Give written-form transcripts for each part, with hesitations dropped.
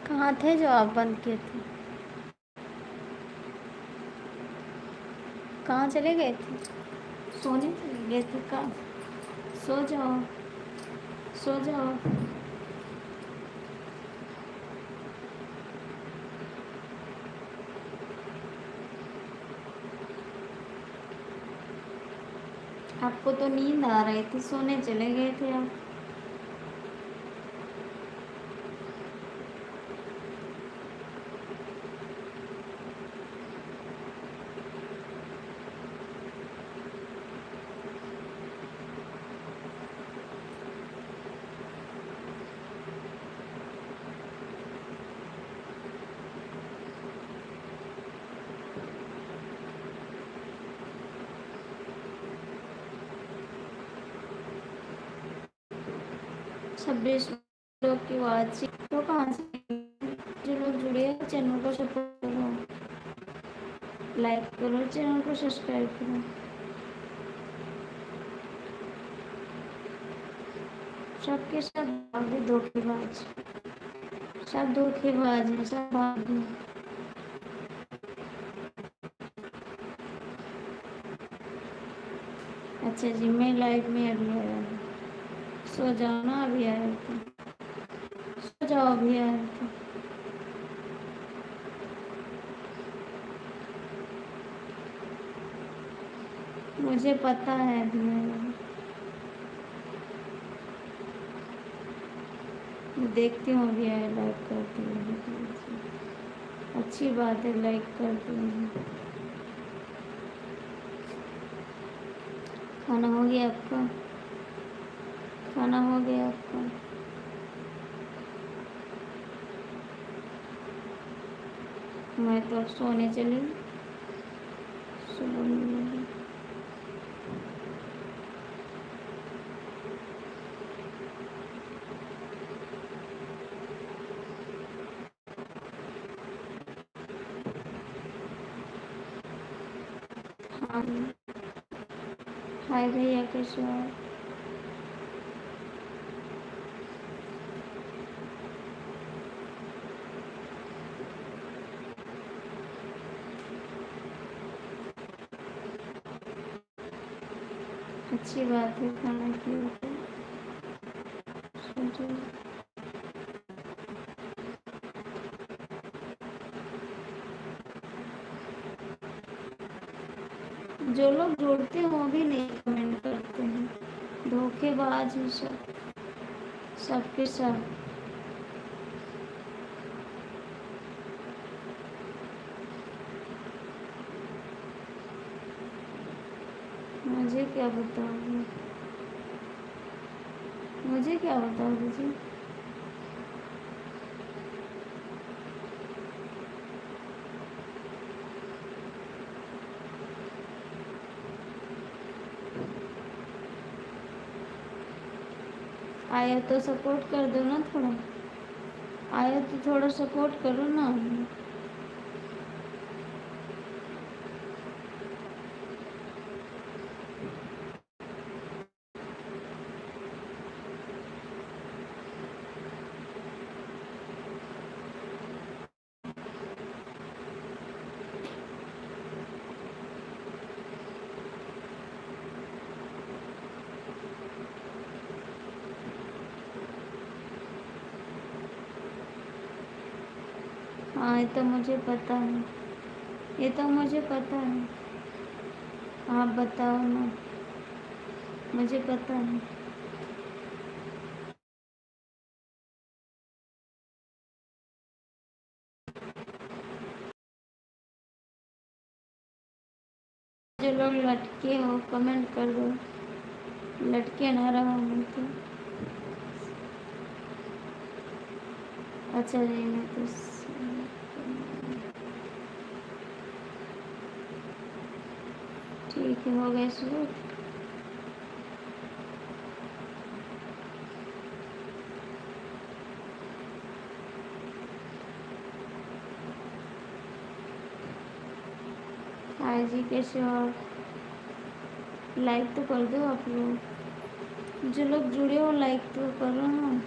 कहाँ थे जो आप बंद किए थे? कहाँ चले गए थे? सोने चले गए थे का? सो जाओ, सो जाओ। आपको तो नींद आ रही थी, सोने चले गए थे आप। छब्बीस लोग की बातचीत तो कहाँ से? जो लोग जुड़े हैं चैनल को सपोर्ट करो, लाइक करो, चैनल को सब्सक्राइब करो। सबके सब भागे धोखेबाज, सब धोखेबाज है, सब भागे। अच्छा जी, मैं लाइव में अभी आया हूँ। सो जाओ ना, अभी आया तो सो जाओ, अभी आया तो। मुझे पता है अभी आया हूँ। मैं देखती हूँ अभी आया, लाइक करती हूँ। अच्छी बात है, लाइक करती हूँ। खाना हो गया आपका? खाना हो गया आपका? मैं तो अब सोने चली, सुबह मिलेगी। हाँ, हाय भैया, कैसे हो? अच्छी बात है, खाना की सोचो। जो लोग जोड़ते हैं वो भी नहीं कमेंट करते हैं, धोखेबाज है सब, सबके सब। मुझे क्या बताओगे? मुझे क्या बताओगे जी? आया तो सपोर्ट कर दो ना थोड़ा, आया तो थोड़ा सपोर्ट करो ना। हाँ, ये तो मुझे पता है, ये तो मुझे पता है। आप बताओ ना, मुझे पता है। जो लोग लटके हो कमेंट कर दो, लटके ना रहो मैं तो। अच्छा जी, मैं तो ठीक है, हो गए शुरू। हाय जी, कैसे हो आप? लाइक तो कर दो आप लोग, जो लोग जुड़े हो लाइक तो करो ना।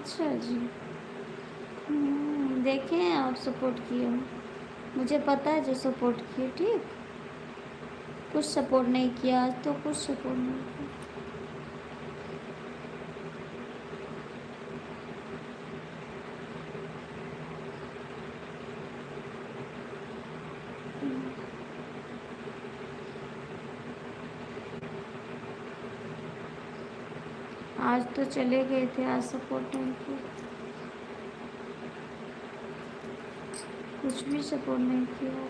अच्छा जी। देखें आप सपोर्ट किए हो, मुझे पता है जो सपोर्ट किए। ठीक, कुछ सपोर्ट नहीं किया आज तो, कुछ सपोर्ट नहीं किया। आज तो चले गए थे, आज सपोर्ट नहीं किया, कुछ भी सपोर्ट नहीं किया।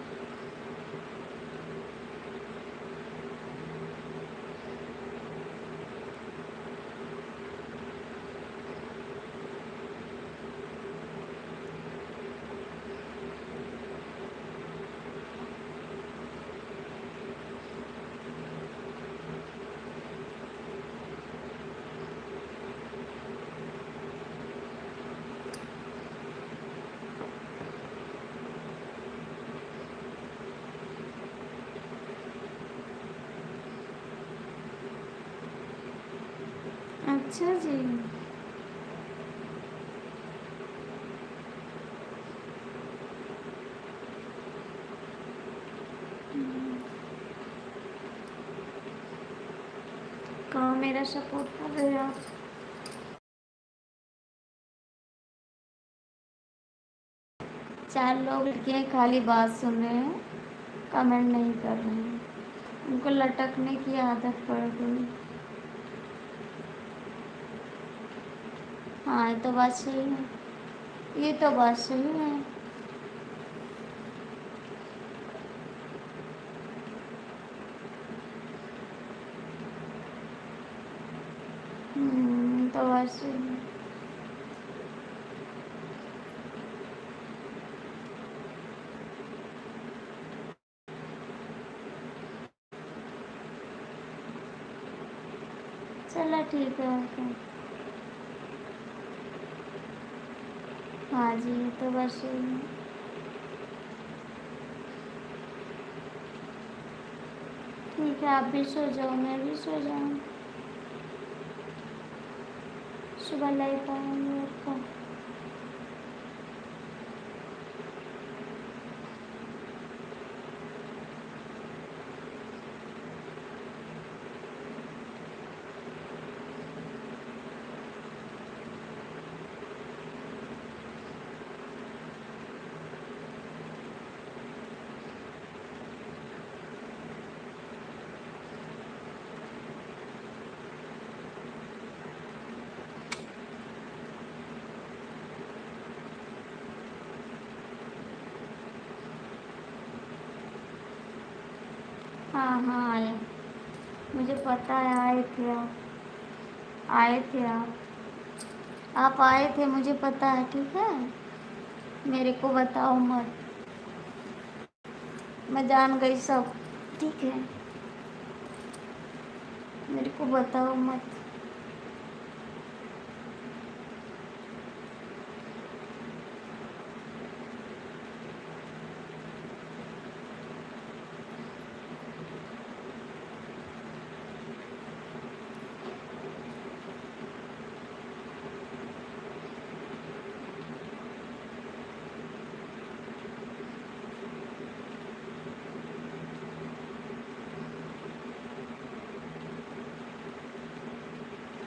अच्छा जी। कहाँ मेरा सपोर्ट कर रहे हो आप? 4 लोग लड़कियाँ खाली बात सुन रहे हैं, कमेंट नहीं कर रहे हैं। उनको लटकने की आदत पड़ गई। हाँ, ये तो बात सही है, ये तो बात सही है। तो बात सही है। चलो ठीक है, ओके। हाँ जी, ये तो बात सही है। ठीक है, आप भी सो जाओ, मैं भी सो जाऊँ, सुबह लाइट आएंगे आपका। हाँ हाँ, आए, मुझे पता है, आए थे आप, आए थे आप आए थे, मुझे पता है। ठीक है, मेरे को बताओ मत, मैं जान गई सब। ठीक है, मेरे को बताओ मत।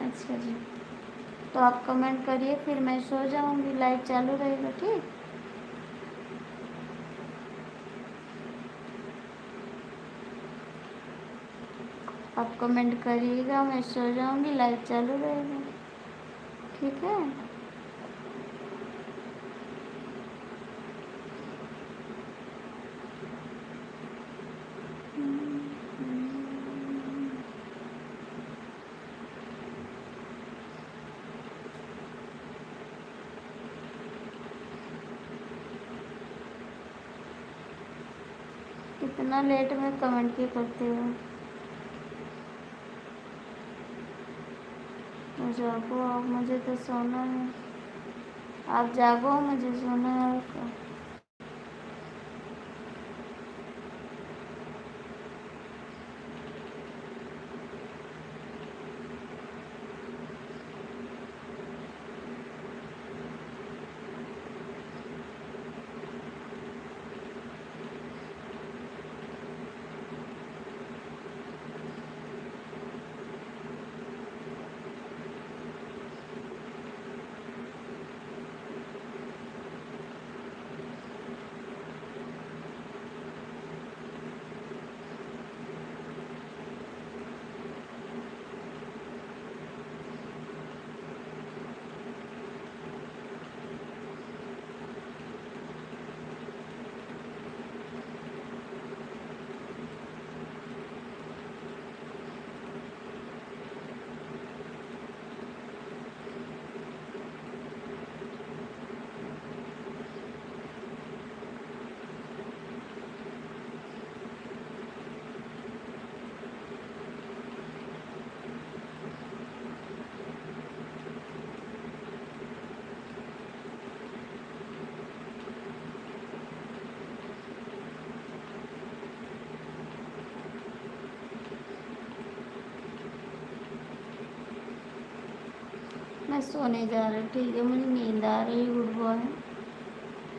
अच्छा जी, तो आप कमेंट करिए, फिर मैं सो जाऊंगी, लाइट चालू रहेगा। ठीक, आप कमेंट करिएगा, मैं सो जाऊंगी, लाइट चालू रहेगा। ठीक है, इतना लेट में कमेंट क्यों करते हो? जागो आप, मुझे तो सोना है। आप जागो, मुझे सोना है आपका। मैं सोने जा रही, ठीक है, मुझे नींद आ रही। Good boy.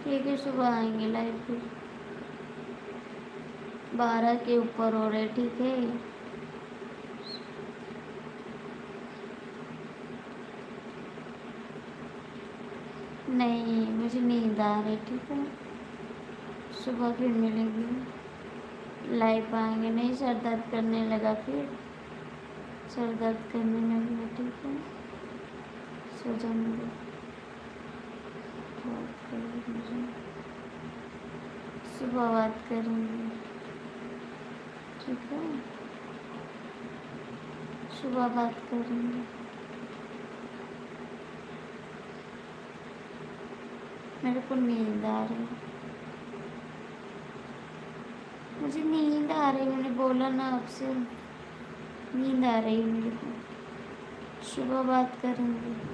ठीक है, सुबह आएंगे लाइव पे। 12 के ऊपर हो रहे, ठीक है। नहीं, मुझे नींद आ रही, ठीक है। सुबह फिर मिलेंगे, लाइव आएंगे। नहीं, सर दर्द करने लगा, फिर सर दर्द करने लगा, ठीक है। सो जाऊँगी, बात करेंगे, सुबह बात करेंगे, ठीक है। सुबह बात करेंगे। मेरे को नींद आ रही है, मुझे नींद आ रही, मैंने बोला ना आपसे, नींद आ रही है मेरे को। सुबह बात करेंगे।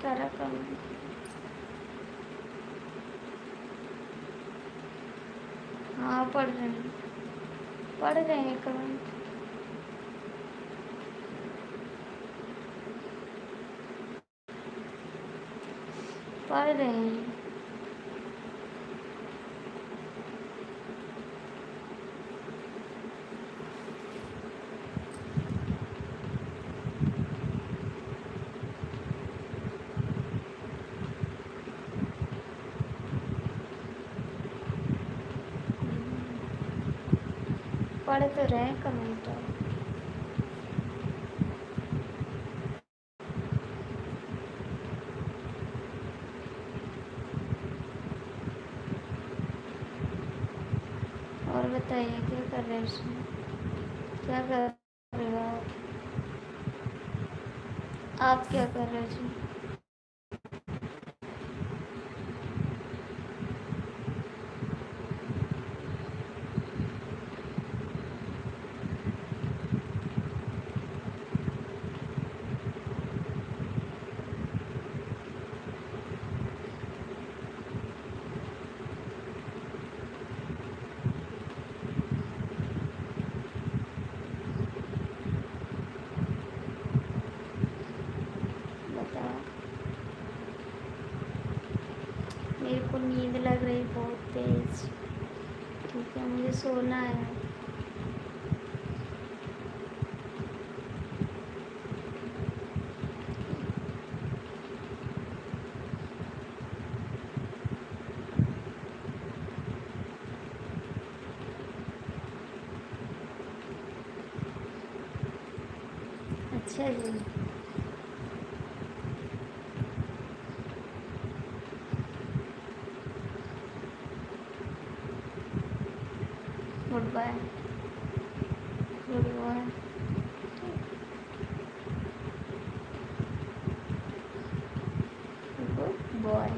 करा कम। हाँ, पढ़ रहे हैं, पढ़ रहे हैं कमेंट। पढ़ रहे हैं। पढ़ तो रहे हैं कमेंट। और बताइए, क्या कर रहे हैं इसमें? क्या कर रहे हो आप क्या कर रहे हो जी? बताओ। मेरे को नींद लग रही बहुत तेज, ठीक है, मुझे सोना है। अच्छा जी। Good bye. Good bye. Good boy.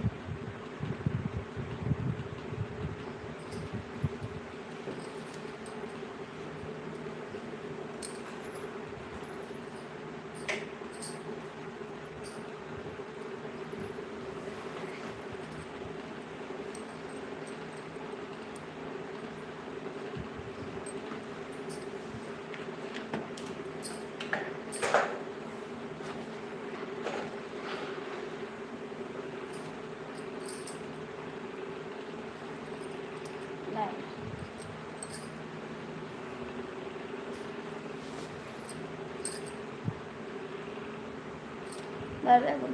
है। दादा को